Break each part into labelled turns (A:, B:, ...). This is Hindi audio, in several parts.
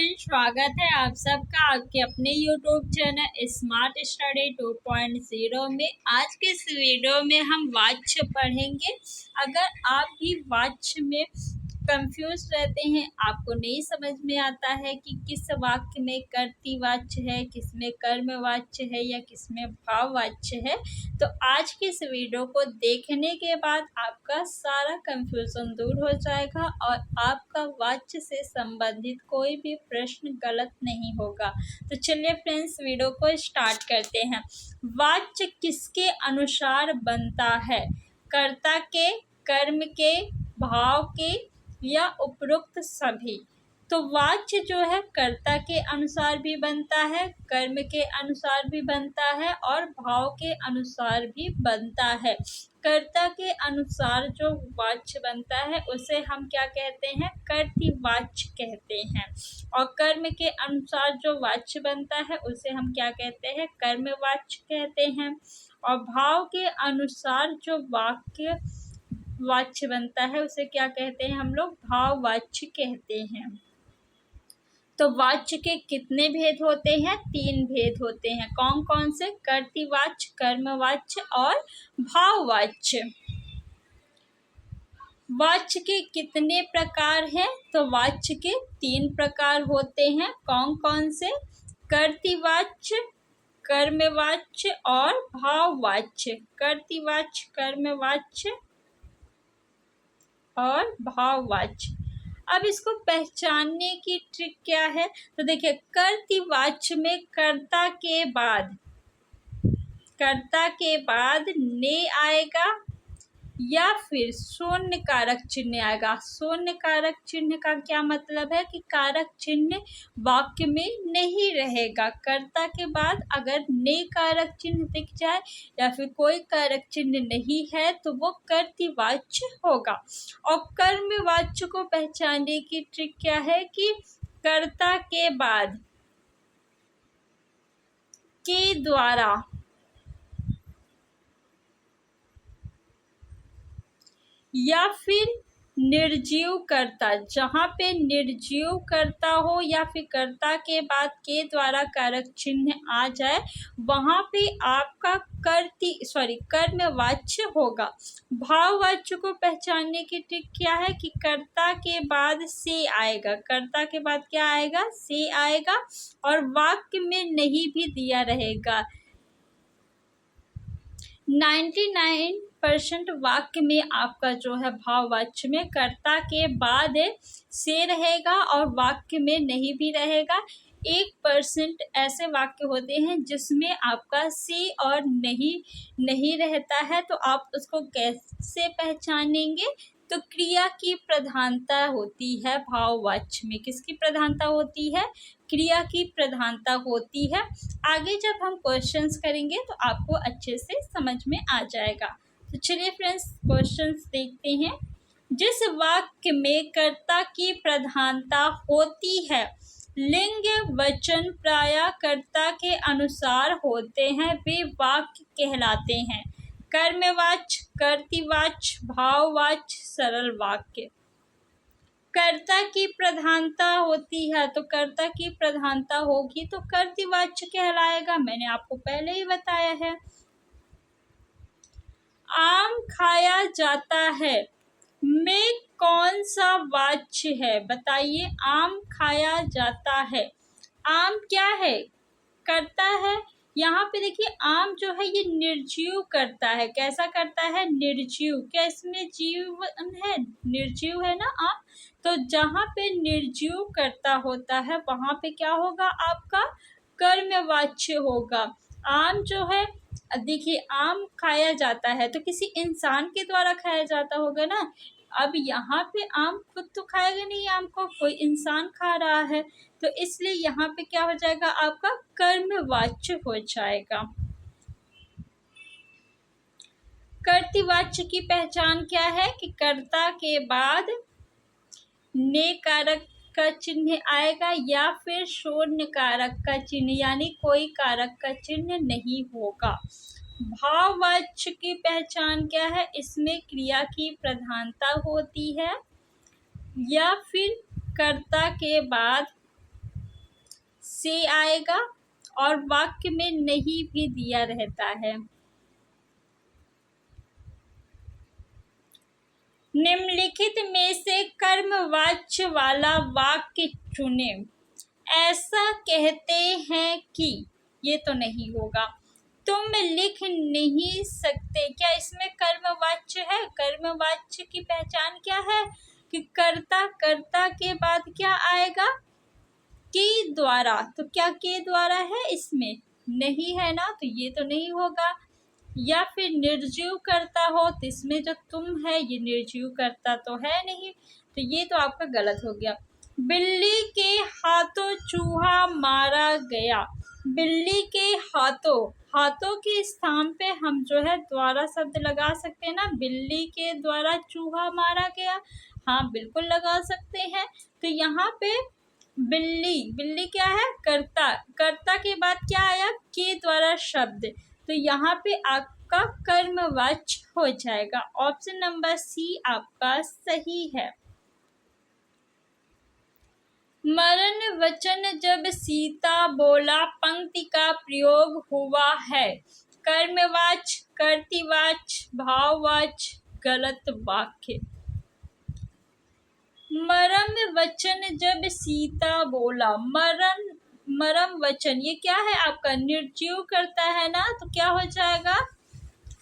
A: फ्रेंड्स, स्वागत है आप सबका आपके अपने यूट्यूब चैनल स्मार्ट स्टडी 2.0 में। आज के इस वीडियो में हम वाच्य पढ़ेंगे। अगर आप भी वाच्य में कंफ्यूज रहते हैं, आपको नहीं समझ में आता है कि किस वाक्य में कर्तृ वाच्य है, किस में कर्म वाच्य है या किस में भाव वाच्य है, तो आज के इस वीडियो को देखने के बाद आपका सारा कंफ्यूजन दूर हो जाएगा और आपका वाच्य से संबंधित कोई भी प्रश्न गलत नहीं होगा। तो चलिए फ्रेंड्स, वीडियो को स्टार्ट करते हैं। वाच्य किसके अनुसार बनता है? कर्ता के, कर्म के, भाव के या उपरोक्त सभी? तो वाच्य जो है कर्ता के अनुसार भी बनता है, कर्म के अनुसार भी बनता है और भाव के अनुसार भी बनता है। कर्ता के अनुसार जो वाच्य बनता है उसे हम क्या कहते हैं? कर्तृवाच्य कहते हैं। और कर्म के अनुसार जो वाच्य बनता है उसे हम क्या कहते हैं? कर्मवाच्य कहते हैं। और भाव के अनुसार जो वाच्य बनता है उसे क्या कहते हैं? हम लोग भाववाच्य कहते हैं। तो वाच्य के कितने भेद होते हैं? 3 भेद होते हैं। कौन कौन से? कर्तृवाच्य, कर्मवाच्य और भाववाच्य। वाच्य के कितने प्रकार हैं? तो वाच्य के 3 प्रकार होते हैं। कौन कौन से? कर्तृवाच्य, कर्मवाच्य और भाववाच्य। कर्तृवाच्य, कर्मवाच्य और भाववाच्य। अब इसको पहचानने की ट्रिक क्या है? तो देखिए, कर्तृवाच्य में कर्ता के बाद ने आएगा या फिर शून्य कारक चिन्ह आएगा। शून्य कारक चिन्ह का क्या मतलब है? कि कारक चिन्ह वाक्य में नहीं रहेगा। कर्ता के बाद अगर ने कारक चिन्ह दिख जाए या फिर कोई कारक चिन्ह नहीं है तो वो कर्तृवाच्य होगा। और कर्मवाच्य को पहचानने की ट्रिक क्या है? कि कर्ता के बाद के द्वारा या फिर निर्जीव कर्ता, जहाँ पे निर्जीव कर्ता हो या फिर कर्ता के बाद के द्वारा कारक चिन्ह आ जाए वहाँ पे आपका कर्मवाच्य होगा। भाववाच्य को पहचानने की ट्रिक क्या है? कि कर्ता के बाद से आएगा। कर्ता के बाद क्या आएगा? से आएगा और वाक्य में नहीं भी दिया रहेगा। 99% वाक्य में आपका जो है भाववाच्य में कर्ता के बाद से रहेगा और वाक्य में नहीं भी रहेगा। 1% ऐसे वाक्य होते हैं जिसमें आपका से और नहीं रहता है, तो आप उसको कैसे पहचानेंगे? तो क्रिया की प्रधानता होती है भाववाच्य में। किसकी प्रधानता होती है? क्रिया की प्रधानता होती है। आगे जब हम क्वेश्चंस करेंगे तो आपको अच्छे से समझ में आ जाएगा। तो चलिए फ्रेंड्स, क्वेश्चंस देखते हैं। जिस वाक्य में कर्ता की प्रधानता होती है, लिंग वचन प्रायः कर्ता के अनुसार होते हैं, वे वाक्य कहलाते हैं। कर्मवाच्य, कर्तृवाच्य, भाववाच्य, सरल वाक्य। कर्ता की प्रधानता होती है तो कर्ता की प्रधानता होगी तो कर्तृवाच्य कहलाएगा। मैंने आपको पहले ही बताया है। आम खाया जाता है में कौन सा वाच्य है? बताइए। आम खाया जाता है, आम क्या है? कर्ता है। यहाँ पे देखिए, आम जो है ये निर्जीव करता है। कैसा करता है? निर्जीव। क्या इसमें जीवन है? निर्जीव है ना आम। तो जहाँ पे निर्जीव करता होता है वहाँ पे क्या होगा? आपका कर्मवाच्य होगा। आम जो है, देखिए, आम खाया जाता है तो किसी इंसान के द्वारा खाया जाता होगा ना। अब यहाँ पे आम खुद तो खाएगा नहीं, आम को कोई इंसान खा रहा है, तो इसलिए यहाँ पे क्या हो जाएगा? आपका कर्मवाच्य हो जाएगा। कर्तृवाच्य की पहचान क्या है? कि कर्ता के बाद ने कारक का चिन्ह आएगा या फिर शून्य कारक का चिन्ह, यानी कोई कारक का चिन्ह नहीं होगा। भाववाच्य की पहचान क्या है? इसमें क्रिया की प्रधानता होती है या फिर कर्ता के बाद से आएगा और वाक्य में नहीं भी दिया रहता है। निम्नलिखित में से कर्मवाच्य वाला वाक्य चुने। ऐसा कहते हैं कि, ये तो नहीं होगा। तुम लिख नहीं सकते, क्या इसमें कर्मवाच्य है? कर्मवाच्य की पहचान क्या है कि कर्ता के बाद क्या आएगा? के द्वारा। तो क्या के द्वारा है? इसमें नहीं है ना, तो ये तो नहीं होगा। या फिर निर्जीव कर्ता हो तो इसमें जो तुम है ये निर्जीव कर्ता तो है नहीं, तो ये तो आपका गलत हो गया। बिल्ली के हाथों चूहा मारा गया। बिल्ली के हाथों, हाथों के स्थान पे हम जो है द्वारा शब्द लगा सकते हैं ना। बिल्ली के द्वारा चूहा मारा गया, हाँ बिल्कुल लगा सकते हैं। तो यहाँ पे बिल्ली क्या है? कर्ता। कर्ता के बाद क्या आया? के द्वारा शब्द, तो यहाँ पे आपका कर्मवाच्य हो जाएगा। ऑप्शन नंबर सी आपका सही है। मरण वचन जब सीता बोला पंक्ति का प्रयोग हुआ है। कर्मवाच्य, कर्तृवाच्य, भाववाच्य, गलत वाक्य। मरम वचन जब सीता बोला, मरम वचन ये क्या है आपका? निर्जीव करता है ना, तो क्या हो जाएगा?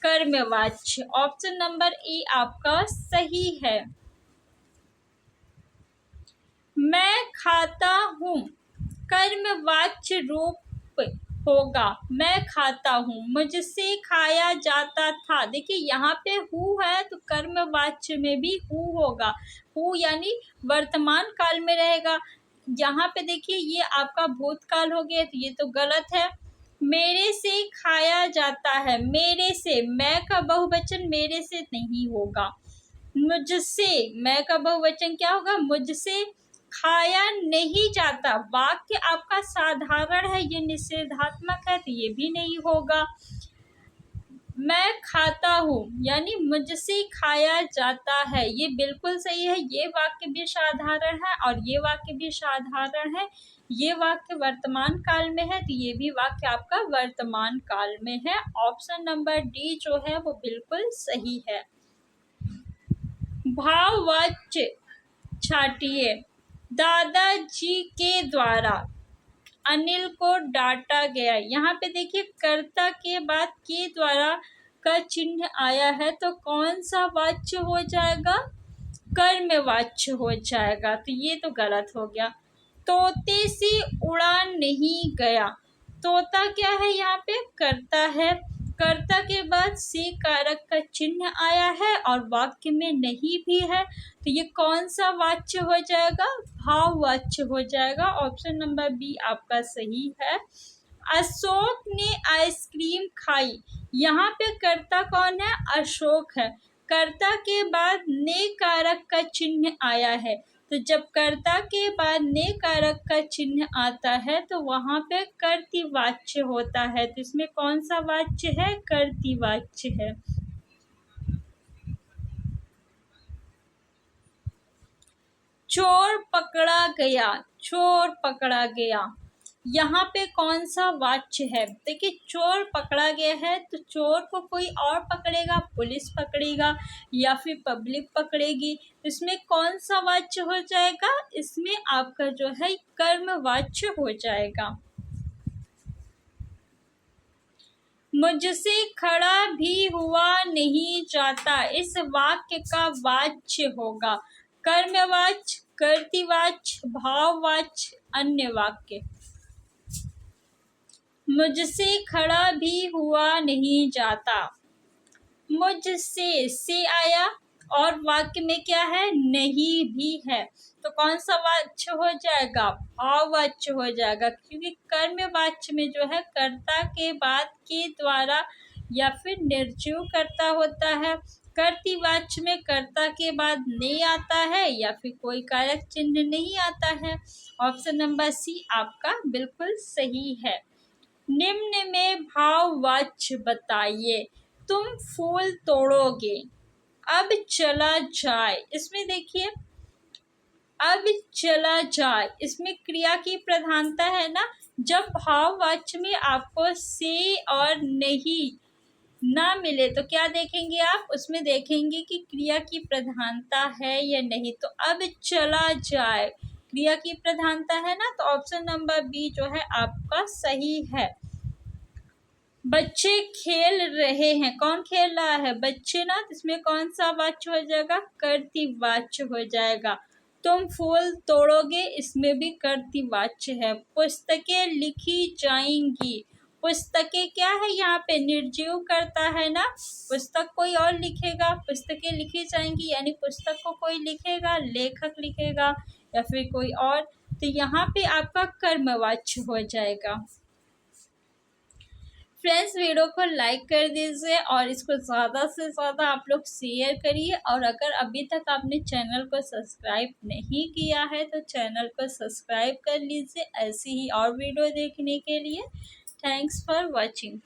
A: कर्मवाच्य। ऑप्शन नंबर ए आपका सही है। मैं खाता हूँ, कर्मवाच्य रूप होगा। मैं खाता हूँ, मुझसे खाया जाता था। देखिए यहाँ पे हु है तो कर्मवाच्य में भी हु होगा। हु यानी वर्तमान काल में रहेगा। यहाँ पे देखिए ये आपका भूतकाल हो गया, तो ये तो गलत है। मेरे से खाया जाता है, मेरे से, मैं का बहुवचन मेरे से नहीं होगा। मुझसे, मैं का बहुवचन क्या होगा? मुझसे। खाया नहीं जाता, वाक्य आपका साधारण है, ये निषेधात्मक है, तो ये भी नहीं होगा। मैं खाता हूँ यानी मुझसे खाया जाता है, ये बिल्कुल सही है। ये वाक्य भी साधारण है और ये वाक्य भी साधारण है। ये वाक्य वर्तमान काल में है, तो ये भी वाक्य आपका वर्तमान काल में है। ऑप्शन नंबर डी जो है वो बिल्कुल सही है। भाववाच्य छाटिए। दादाजी के द्वारा अनिल को डांटा गया। यहाँ पे देखिए कर्ता के बाद के द्वारा का चिन्ह आया है, तो कौन सा वाच्य हो जाएगा? कर्मवाच्य हो जाएगा, तो ये तो गलत हो गया। तोते से उड़ा नहीं गया। तोता क्या है? यहाँ पे कर्ता है। कर्ता के बाद से कारक का चिन्ह आया है और वाक्य में नहीं भी है, तो ये कौन सा वाच्य हो जाएगा? भाववाच्य हो जाएगा। ऑप्शन नंबर बी आपका सही है। अशोक ने आइसक्रीम खाई। यहाँ पे कर्ता कौन है? अशोक है। कर्ता के बाद ने कारक का चिन्ह आया है, तो जब कर्ता के बाद ने कारक का चिन्ह आता है तो वहां पे कर्तृवाच्य होता है, तो इसमें कौन सा वाच्य है? कर्तृवाच्य है। चोर पकड़ा गया। चोर पकड़ा गया, यहाँ पे कौन सा वाच्य है? देखिए चोर पकड़ा गया है, तो चोर को कोई और पकड़ेगा, पुलिस पकड़ेगा या फिर पब्लिक पकड़ेगी, इसमें कौन सा वाच्य हो जाएगा? इसमें आपका जो है कर्मवाच्य हो जाएगा। मुझसे खड़ा भी हुआ नहीं जाता, इस वाक्य का वाच्य होगा कर्मवाच्य, कर्तृवाच्य, भाववाच्य, अन्य वाक्य। मुझसे खड़ा भी हुआ नहीं जाता। मुझसे से आया और वाक्य में क्या है? नहीं भी है, तो कौन सा वाच्य हो जाएगा? भाववाच्य हो जाएगा, क्योंकि कर्मवाच्य में जो है कर्ता के बाद के द्वारा या फिर निर्जीव कर्ता होता है। कर्तृवाच्य में कर्ता के बाद ने आता है या फिर कोई कारक चिन्ह नहीं आता है। ऑप्शन नंबर सी आपका बिल्कुल सही है। निम्न में भाववाच्य बताइए। तुम फूल तोड़ोगे। अब चला जाए, इसमें देखिए अब चला जाए, इसमें क्रिया की प्रधानता है ना, जब भाववाच्य में आपको से और नहीं ना मिले तो क्या देखेंगे आप? उसमें देखेंगे कि क्रिया की प्रधानता है या नहीं। तो अब चला जाए, क्रिया की प्रधानता है ना, तो ऑप्शन नंबर बी जो है आपका सही है। बच्चे खेल रहे हैं, कौन खेल रहा है? बच्चे ना, इसमें कौन सा वाच्य हो जाएगा? कर्तृवाच्य हो जाएगा। तुम फूल तोड़ोगे, इसमें भी कर्तृवाच्य है। पुस्तकें लिखी जाएंगी, पुस्तकें क्या है यहाँ पे? निर्जीव करता है ना, पुस्तक कोई और लिखेगा, पुस्तकें लिखी जाएंगी यानी पुस्तक को कोई लिखेगा, लेखक लिखेगा या फिर कोई और। तो यहाँ पे आपका कर्मवाच्य हो जाएगा। फ्रेंड्स, वीडियो को लाइक कर दीजिए और इसको ज़्यादा से ज़्यादा आप लोग शेयर करिए। और अगर अभी तक आपने चैनल को सब्सक्राइब नहीं किया है तो चैनल को सब्सक्राइब कर लीजिए ऐसी ही और वीडियो देखने के लिए। Thanks for watching.